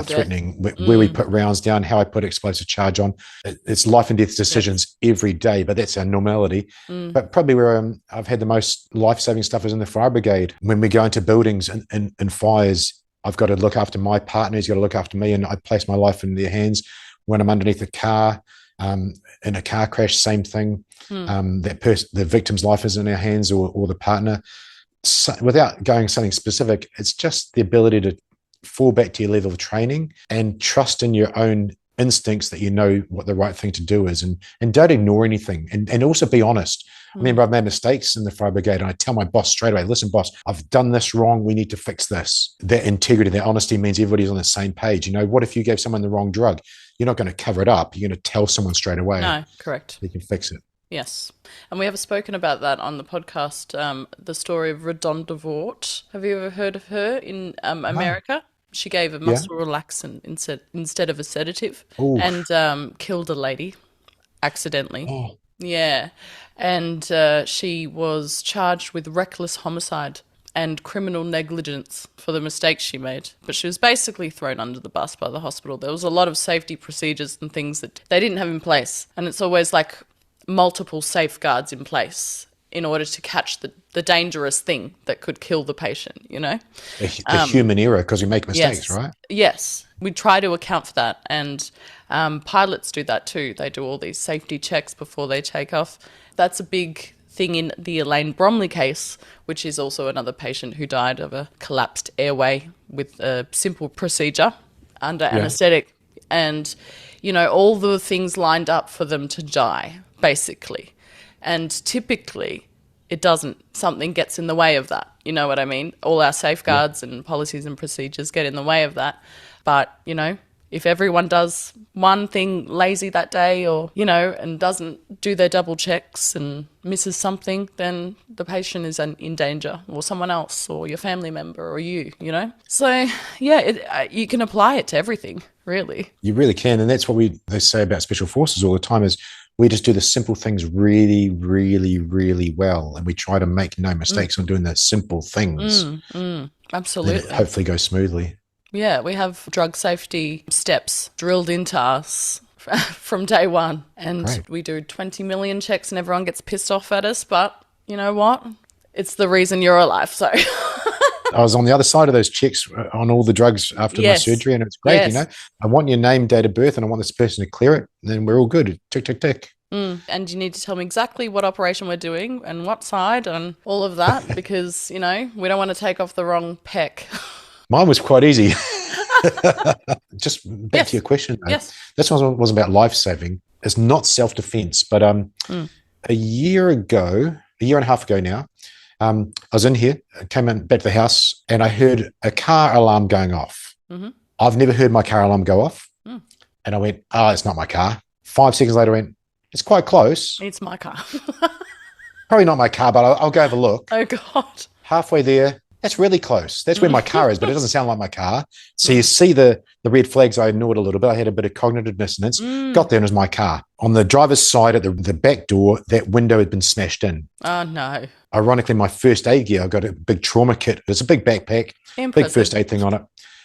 threatening. Where we put rounds down, how I put explosive charge on. It's life and death decisions every day, but that's our normality. But probably where I've had the most life-saving stuff is in the fire brigade. When we go into buildings and fires, I've got to look after my partner, he's got to look after me, and I place my life in their hands. When I'm underneath a car, in a car crash, same thing. The victim's life is in our hands, or the partner. So, without going something specific, it's just the ability to fall back to your level of training and trust in your own instincts that you know what the right thing to do is, and don't ignore anything, and also be honest. Remember, I've made mistakes in the fire brigade, and I tell my boss straight away, listen, boss, I've done this wrong. We need to fix this. That integrity, that honesty means everybody's on the same page. You know, what if you gave someone the wrong drug? You're not going to cover it up. You're going to tell someone straight away. No, correct. They can fix it. Yes. And we have spoken about that on the podcast, the story of Redonda Vort. Have you ever heard of her in America? She gave a muscle relaxant instead of a sedative. Ooh. And killed a lady accidentally. Oh. Yeah. And she was charged with reckless homicide and criminal negligence for the mistakes she made. But she was basically thrown under the bus by the hospital. There was a lot of safety procedures and things that they didn't have in place. And it's always like multiple safeguards in place in order to catch the dangerous thing that could kill the patient, you know? The human error, because we make mistakes, right? Yes. We try to account for that. And pilots do that too. They do all these safety checks before they take off. That's a big thing in the Elaine Bromley case, which is also another patient who died of a collapsed airway with a simple procedure under anaesthetic. And, you know, all the things lined up for them to die, basically. And typically it doesn't. Something gets in the way of that. You know what I mean? All our safeguards and policies and procedures get in the way of that. But, you know, if everyone does one thing lazy that day, or, you know, and doesn't do their double checks and misses something, then the patient is in danger, or someone else, or your family member, or you know? So, yeah, you can apply it to everything, really. You really can. And that's what they say about Special Forces all the time is we just do the simple things really, really, really well. And we try to make no mistakes on doing the simple things. Absolutely. Then it hopefully goes smoothly. Yeah, we have drug safety steps drilled into us from day one. And Great. we do 20 million checks and everyone gets pissed off at us. But you know what? It's the reason you're alive. So I was on the other side of those checks on all the drugs after my surgery, and it's great. You know, I want your name, date of birth, and I want this person to clear it. And then we're all good. Tick, tick, tick. And you need to tell me exactly what operation we're doing and what side and all of that because, you know, we don't want to take off the wrong peck. Mine was quite easy. Just back to your question, though. Yes. This one was about life-saving. It's not self-defense, but a year and a half ago now, I was in here, came back to the house, and I heard a car alarm going off. Mm-hmm. I've never heard my car alarm go off. And I went, it's not my car. 5 seconds later, I went, it's quite close. It's my car. Probably not my car, but I'll go have a look. Oh, God. Halfway there, that's really close. That's where my car is, but it doesn't sound like my car. So you see the red flags. I ignored a little bit. I had a bit of cognitive dissonance. Got there and it was my car. On the driver's side at the back door, that window had been smashed in. Oh, no. Ironically, my first aid gear, I got a big trauma kit. It's a big backpack, big first aid thing on it.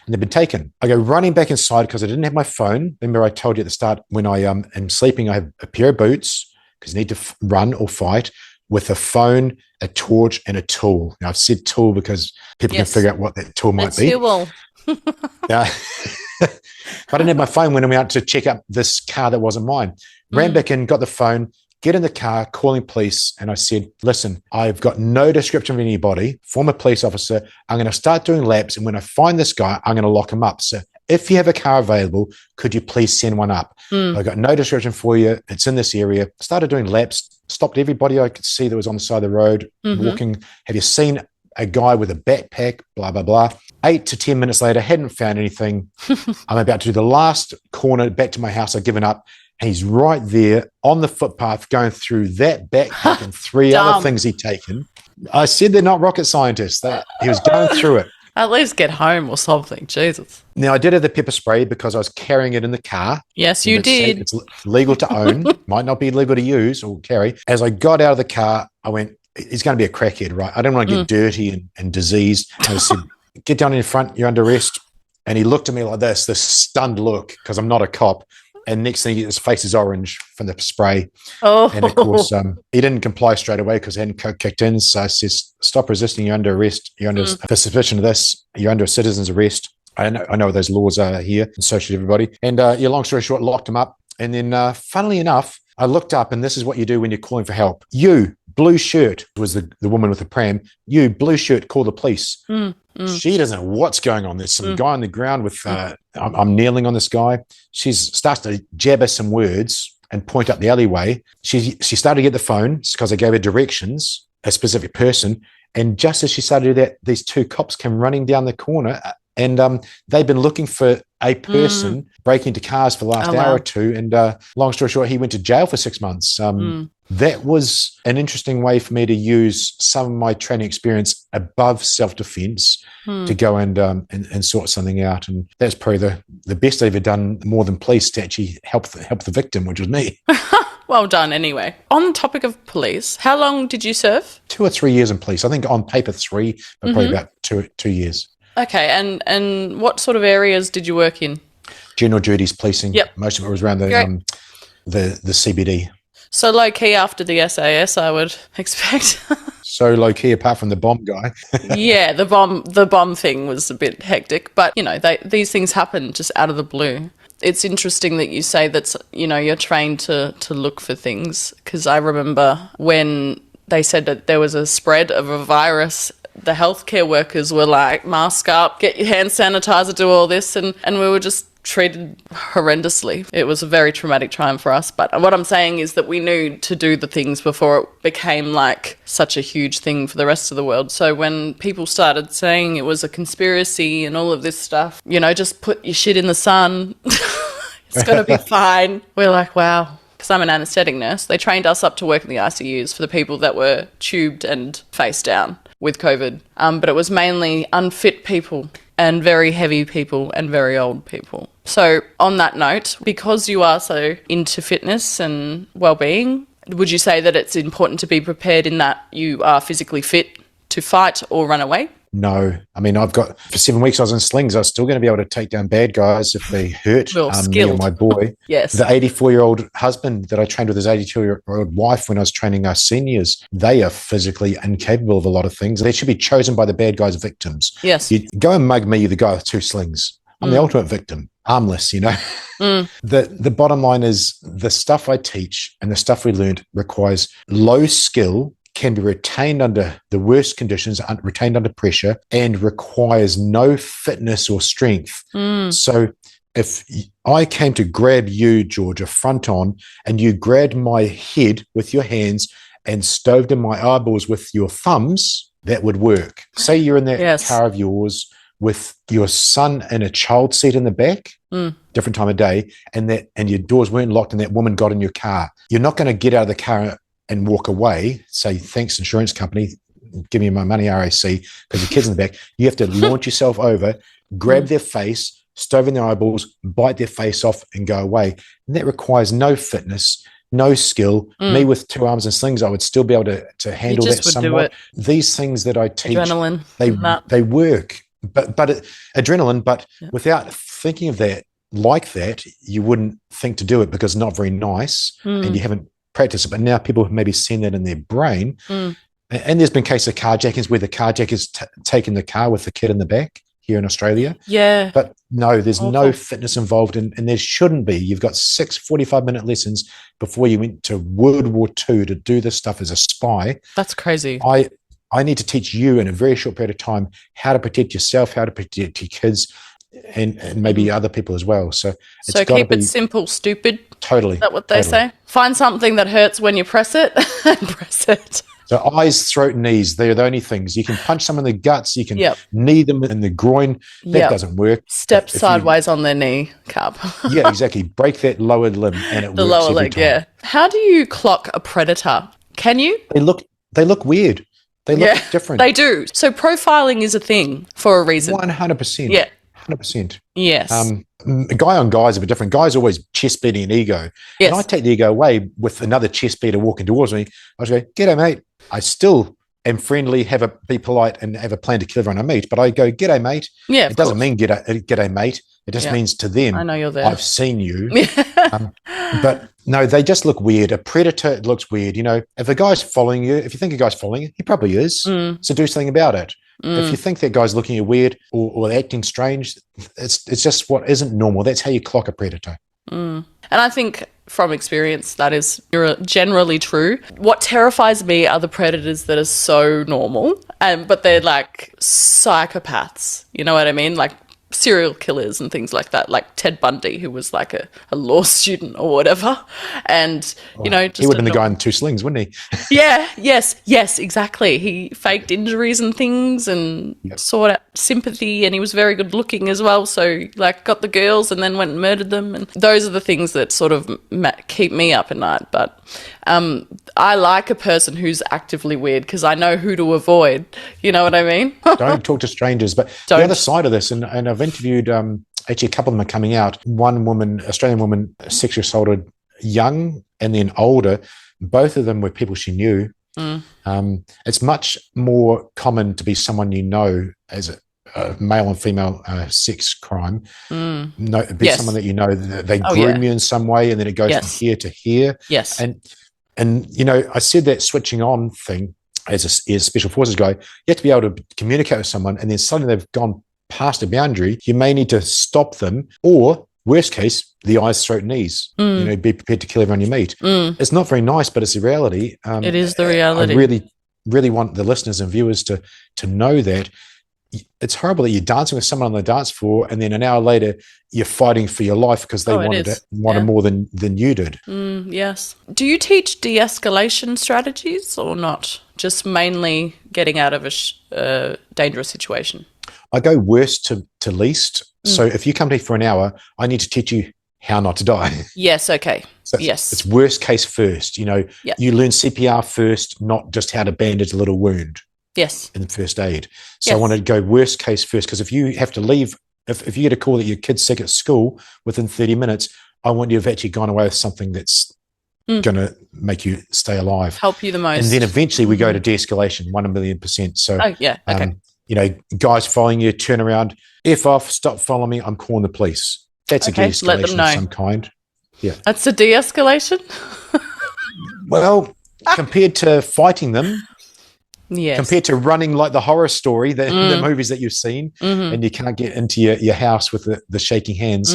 And they've been taken. I go running back inside because I didn't have my phone. Remember I told you at the start, when I am sleeping, I have a pair of boots because I need to run or fight with a phone, a torch, and a tool. Now, I've said tool because people can figure out what that tool might be. Tool. But I didn't have my phone when I went out to check up this car that wasn't mine. Ran back in, got the phone, get in the car, calling police, and I said, listen, I've got no description of anybody, former police officer. I'm going to start doing laps, and when I find this guy, I'm going to lock him up. So if you have a car available, could you please send one up? I've got no description for you. It's in this area. Started doing laps, stopped everybody I could see that was on the side of the road, walking. Have you seen a guy with a backpack? Blah, blah, blah. 8 to 10 minutes later, hadn't found anything. I'm about to do the last corner back to my house. I've given up. He's right there on the footpath going through that backpack and 3 other things he'd taken. I said they're not rocket scientists. He was going through it. At least get home or something. Jesus. Now, I did have the pepper spray because I was carrying it in the car. Yes, you did. It's legal to own. Might not be legal to use or carry. As I got out of the car, I went, he's going to be a crackhead, right? I don't want to get dirty and diseased. I said, get down in front. You're under arrest. And he looked at me like this stunned look because I'm not a cop. And next thing, his face is orange from the spray. Oh. And of course, he didn't comply straight away because he hadn't kicked in. So I says, stop resisting. You're under arrest. You're under for suspicion of this. You're under a citizen's arrest. I know what those laws are here, and so should everybody. And long story short, locked him up. And then, funnily enough, I looked up, and this is what you do when you're calling for help. You, blue shirt, was the woman with the pram. You, blue shirt, call the police. She doesn't know what's going on. There's some guy on the ground with, I'm kneeling on this guy. She starts to jabber some words and point up the alleyway. She started to get the phone because I gave her directions, a specific person. And just as she started to do that, these 2 cops came running down the corner. And they've been looking for a person breaking into cars for the last hour or two. And long story short, he went to jail for 6 months. That was an interesting way for me to use some of my training experience above self-defense to go and sort something out. And that's probably the best I've ever done, more than police, to actually help the victim, which was me. Well done, anyway. On the topic of police, how long did you serve? 2 or 3 years in police. I think on paper 3, but probably about 2 years. Okay, and what sort of areas did you work in? General duties, policing. Yep. Most of it was around the CBD. So low key after the SAS, I would expect. So low key, apart from the bomb guy. Yeah, the bomb thing was a bit hectic, but these things happen just out of the blue. It's interesting that you say that you're trained to look for things, because I remember when they said that there was a spread of a virus, the healthcare workers were like, mask up, get your hand sanitizer, do all this, and we were just treated horrendously. It was a very traumatic time for us, but what I'm saying is that we knew to do the things before it became like such a huge thing for the rest of the world. So when people started saying it was a conspiracy and all of this stuff, just put your shit in the sun, it's going to be fine. We're like, wow. Because I'm an anaesthetic nurse, they trained us up to work in the ICUs for the people that were tubed and face down with COVID. But it was mainly unfit people and very heavy people and very old people. So on that note, because you are so into fitness and well-being, would you say that it's important to be prepared in that you are physically fit to fight or run away? No. I mean, for 7 weeks I was in slings. I was still going to be able to take down bad guys if they hurt me or my boy. Yes. The 84-year-old husband that I trained with his 82-year-old wife when I was training our seniors, they are physically incapable of a lot of things. They should be chosen by the bad guys' victims. Yes. You go and mug me, you're the guy with 2 slings. I'm the ultimate victim. Armless, The bottom line is the stuff I teach and the stuff we learned requires low skill, can be retained under the worst conditions, retained under pressure, and requires no fitness or strength. So if I came to grab you, Georgia, front on, and you grabbed my head with your hands and stoved in my eyeballs with your thumbs, that would work. Say you're in that car of yours with your son in a child seat in the back, different time of day, and your doors weren't locked and that woman got in your car. You're not going to get out of the car and walk away, say, thanks, insurance company, give me my money, RAC, because the kid's in the back. You have to launch yourself over, grab their face, stove in their eyeballs, bite their face off, and go away. And that requires no fitness, no skill. Me with 2 arms and slings, I would still be able to handle that somewhat. These things that I teach, adrenaline, they work. But adrenaline, without thinking of that like that, you wouldn't think to do it because it's not very nice and you haven't practiced it. But now people have maybe seen that in their brain. And there's been cases of carjackings where the carjacker's taken the car with the kid in the back here in Australia. Yeah. But no, there's no fitness involved and there shouldn't be. You've got 6 45-minute lessons before you went to World War II to do this stuff as a spy. That's crazy. I need to teach you in a very short period of time how to protect yourself, how to protect your kids, and maybe other people as well. So keep it simple, stupid. Totally. Is that what they say? Find something that hurts when you press it and press it. So eyes, throat, knees, they're the only things. You can punch someone in the guts, you can knee them in the groin. That doesn't work. Step sideways on their knee, Carp. Yeah, exactly. Break that lower limb and it works. The lower leg, time. How do you clock a predator? Can you? They look weird. They look different. They do. So profiling is a thing for a reason. 100%. Yeah. 100%. Yes. A guy on guys are a bit different. Guys always chest beating an ego. Yes. And I take the ego away with another chest beater walking towards me. I just go, g'day, mate. I still am friendly, be polite and have a plan to kill everyone I meet. But I go, g'day, mate. Yeah, it doesn't mean g'day, mate. It just means to them, I know you're there. I've seen you. But no, they just look weird. A predator looks weird. If a guy's following you, if you think a guy's following you, he probably is. So do something about it. If you think that guy's looking at you weird or acting strange, it's just what isn't normal. That's how you clock a predator. And I think from experience, that is generally true. What terrifies me are the predators that are so normal, but they're like psychopaths. You know what I mean? Like serial killers and things like that, like Ted Bundy, who was like a law student or whatever. And, just he would have been the guy in 2 slings, wouldn't he? Yes, exactly. He faked injuries and things and sought out sympathy, and he was very good looking as well. So like got the girls and then went and murdered them. And those are the things that sort of keep me up at night. But I like a person who's actively weird because I know who to avoid. You know what I mean? Don't talk to strangers. But the other side of this, and I've interviewed, actually a couple of them are coming out. One woman, Australian woman, sexually assaulted young and then older. Both of them were people she knew. It's much more common to be someone you know as a male and female sex crime. Someone that you know, they groom you in some way, and then it goes from here to here. Yes. And I said that switching on thing as a special forces guy, you have to be able to communicate with someone, and then suddenly they've gone past a boundary. You may need to stop them, or worst case, the eyes, throat, knees. Be prepared to kill everyone you meet. It's not very nice, but it's the reality. It is the reality. I really, really want the listeners and viewers to know that it's horrible that you're dancing with someone on the dance floor, and then an hour later you're fighting for your life because they wanted more than you did. Yes. Do you teach de-escalation strategies or not? Just mainly getting out of a dangerous situation? I go worst to least. So if you come to me for an hour, I need to teach you how not to die. Yes. Okay. So it's worst case first. You learn CPR first, not just how to bandage a little wound. Yes. in first aid. So I want to go worst case first, because if you have to leave, if you get a call that your kid's sick at school within 30 minutes, I want you to have actually gone away with something that's going to make you stay alive. Help you the most. And then eventually we go to de-escalation, 1,000,000%. So, guys following you, turn around, F off, stop following me, I'm calling the police. That's a de-escalation of some kind. Yeah. That's a de-escalation? Well, compared to fighting them, yes. compared to running like the horror story, the movies that you've seen, and you can't get into your house with the shaking hands,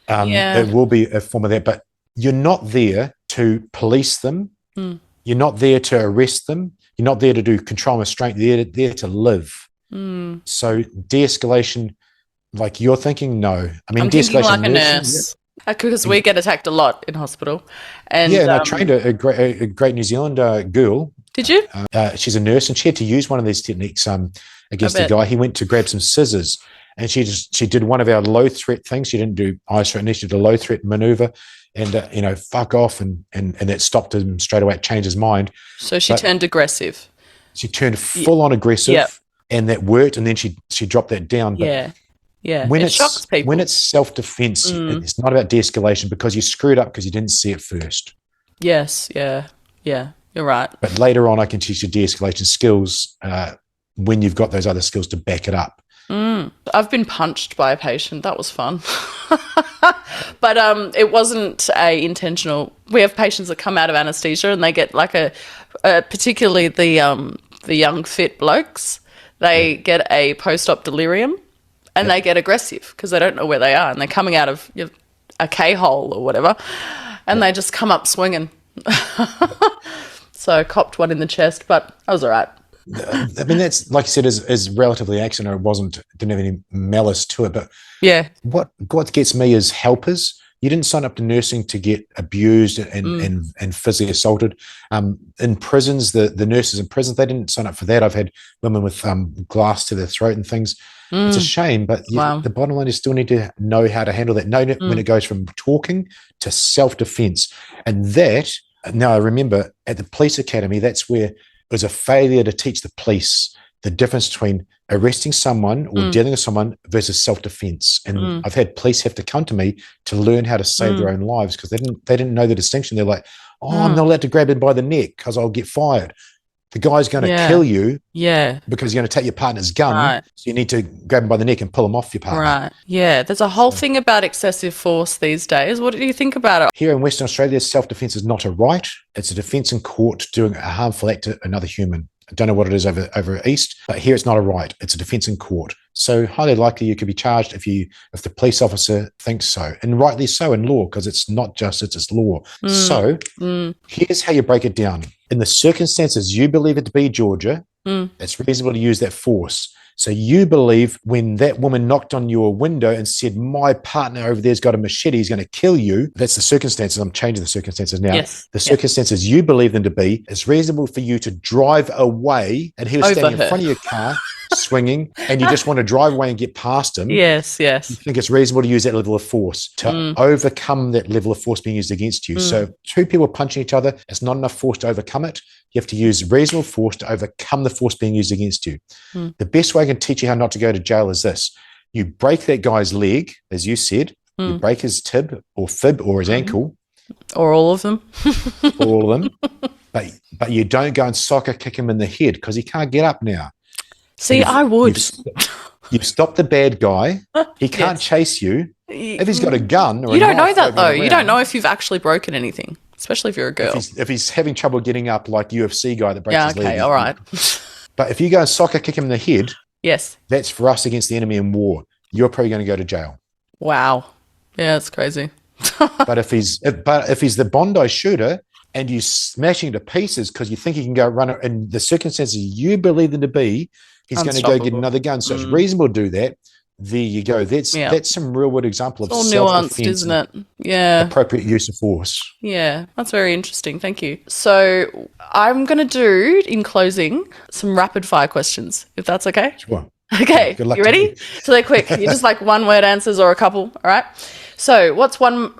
it will be a form of that. But you're not there to police them. You're not there to arrest them. You're not there to do control and restraint. You're there to live. So de-escalation, like you're thinking, no. I mean, I'm thinking like a nurse. Because we get attacked a lot in hospital. And I trained a great New Zealand girl. Did you? She's a nurse, and she had to use one of these techniques against a guy. He went to grab some scissors, and she did one of our low threat things. She didn't do ice threat, she did a low threat maneuver, and fuck off, and that stopped him straight away. It changed his mind. So she turned aggressive. She turned full on aggressive, and that worked. And then she dropped that down. But when it shocks people. When it's self-defense, it's not about de-escalation, because you screwed up because you didn't see it first. Yes, yeah, you're right. But later on, I can teach you de-escalation skills when you've got those other skills to back it up. I've been punched by a patient. That was fun. But it wasn't a intentional. We have patients that come out of anesthesia and they get like particularly the young fit blokes, they get a post-op delirium. And they get aggressive because they don't know where they are, and they're coming out of a K-hole or whatever, and they just come up swinging. So I copped one in the chest, but I was all right. I mean, that's, like you said, is relatively accident. It didn't have any malice to it. But what gets me is helpers. You didn't sign up to nursing to get abused and physically assaulted. In prisons, the nurses in prisons, they didn't sign up for that. I've had women with glass to their throat and things. It's a shame, but the bottom line is still need to know how to handle that. Know when it goes from talking to self-defense. And that, now I remember at the police academy, that's where it was a failure to teach the police the difference between arresting someone or dealing with someone versus self-defense. And I've had police have to come to me to learn how to save their own lives, because they didn't know the distinction. They're like, I'm not allowed to grab him by the neck because I'll get fired. The guy's going to kill you because you're going to take your partner's gun. Right. So you need to grab him by the neck and pull him off your partner. Right. Yeah. There's a whole thing about excessive force these days. What do you think about it? Here in Western Australia, self-defense is not a right. It's a defense in court doing a harmful act to another human. I don't know what it is over east, but here it's not a right. It's a defense in court. So highly likely you could be charged if the police officer thinks so, and rightly so in law, because it's not justice, it's law. So here's how you break it down. In the circumstances you believe it to be, Georgia, it's reasonable to use that force. So you believe when that woman knocked on your window and said, my partner over there's got a machete, he's going to kill you. That's the circumstances. I'm changing the circumstances now. Yes. The circumstances you believe them to be, it's reasonable for you to drive away, and he was standing in front of your car swinging, and you just want to drive away and get past him. Yes. You think it's reasonable to use that level of force to overcome that level of force being used against you. So two people punching each other, it's not enough force to overcome it. You have to use reasonable force to overcome the force being used against you. The best way I can teach you how not to go to jail is this. You break that guy's leg, as you said. You break his tib or fib or his ankle. Or all of them. All of them. But you don't go and soccer kick him in the head, because he can't get up now. See, I would. You've stopped the bad guy. He can't chase you. If he's got a gun or you don't know that, though. You don't know if you've actually broken anything, especially if you're a girl. If he's having trouble getting up, like UFC guy that breaks his leg. Okay, all right. But if you go and soccer kick him in the head, that's for us against the enemy in war. You're probably going to go to jail. Wow. Yeah, it's crazy. But if he's the Bondi shooter and you smash him to pieces because you think he can go run it, and the circumstances you believe them to be, he's going to go get another gun. So it's reasonable to do that. There you go. That's some real world example of it's all nuanced, isn't it? Yeah. Appropriate use of force. Yeah, that's very interesting. Thank you. So I'm going to do, in closing, some rapid fire questions, if that's okay. Sure. Okay. Good luck. You ready? So they're quick. You're just like one word answers or a couple. All right. So what's one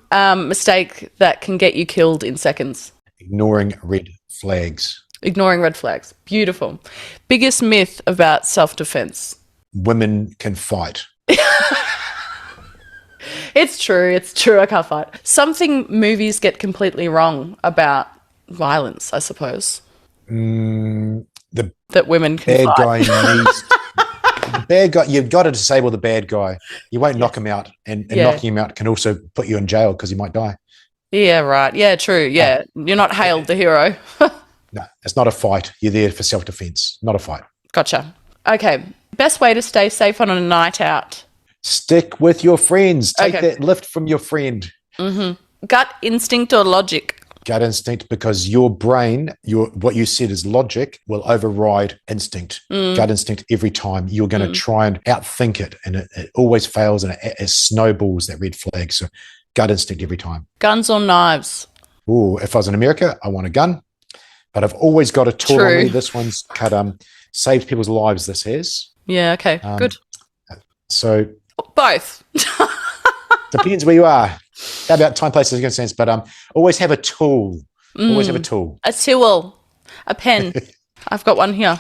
mistake that can get you killed in seconds? Ignoring red flags. Ignoring red flags. Beautiful. Biggest myth about self-defense. Women can fight. It's true. I can't fight. Something movies get completely wrong about violence, I suppose. That women can bad fight. guy needs the bad guy. You've got to disable the bad guy. You won't knock him out, and knocking him out can also put you in jail because he might die. Yeah, right. Yeah, true. Yeah, you're not hailed the hero. No, it's not a fight. You're there for self-defense, not a fight. Gotcha. Okay. Best way to stay safe on a night out. Stick with your friends. Take that lift from your friend. Gut instinct or logic? Gut instinct, because your brain, what you said is logic, will override instinct. Gut instinct every time. You're going to try and outthink it, and it always fails, and it snowballs that red flag. So gut instinct every time. Guns or knives? Oh, if I was in America, I want a gun, but I've always got a tool on me. This one's saved people's lives. This has. Yeah. Okay. Good. So both. depends where you are. How about time, place, circumstance? But always have a tool. Always have a tool. A tool. A pen. I've got one here.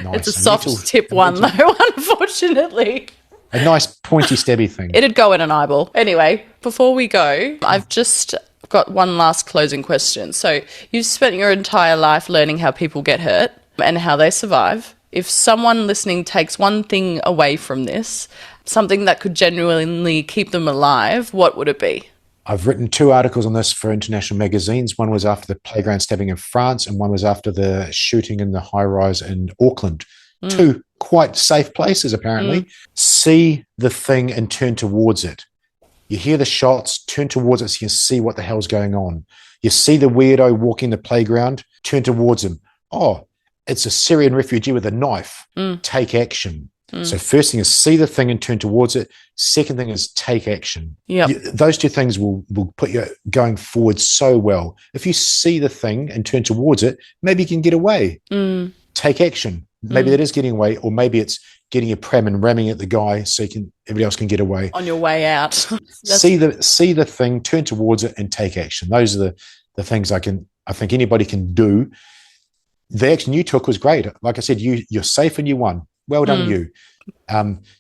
Nice. It's a soft tip one, though, unfortunately. A nice pointy stabby thing. It'd go in an eyeball. Anyway, before we go, I've just got one last closing question. So you've spent your entire life learning how people get hurt and how they survive. If someone listening takes one thing away from this, something that could genuinely keep them alive, what would it be? I've written 2 articles on this for international magazines. One was after the playground stabbing in France, and one was after the shooting in the high-rise in Auckland. 2 quite safe places, apparently. See the thing and turn towards it. You hear the shots, turn towards it so you can see what the hell's going on. You see the weirdo walking the playground, turn towards him. Oh, it's a Syrian refugee with a knife. Take action. So first thing is see the thing and turn towards it. Second thing is take action. Those 2 things will put you going forward so well. If you see the thing and turn towards it, maybe you can get away. Take action. Maybe that is getting away, or maybe it's getting a pram and ramming at the guy so everybody else can get away. On your way out. see the thing, turn towards it, and take action. Those are the things I think anybody can do. The action you took was great. Like I said, you're safe and you won. Well done, you.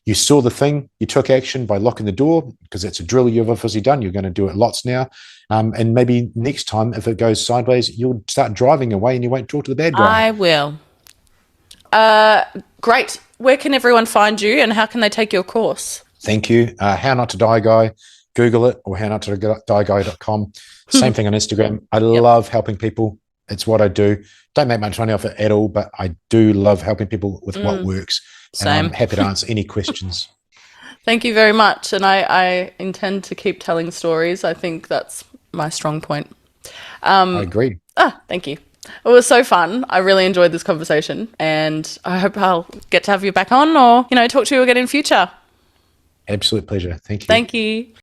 You saw the thing, you took action by locking the door, because it's a drill you've obviously done. You're going to do it lots now. And maybe next time, if it goes sideways, you'll start driving away and you won't talk to the bad guy. I will. Great. Where can everyone find you, and how can they take your course? Thank you. How Not to Die Guy. Google it, or hownottodieguy.com. Same thing on Instagram. I love helping people. It's what I do. Don't make much money off it at all, but I do love helping people with what works. Same. And I'm happy to answer any questions. Thank you very much. And I intend to keep telling stories. I think that's my strong point. I agree. Thank you. It was so fun. I really enjoyed this conversation, and I hope I'll get to have you back on, or, talk to you again in future. Absolute pleasure. Thank you. Thank you.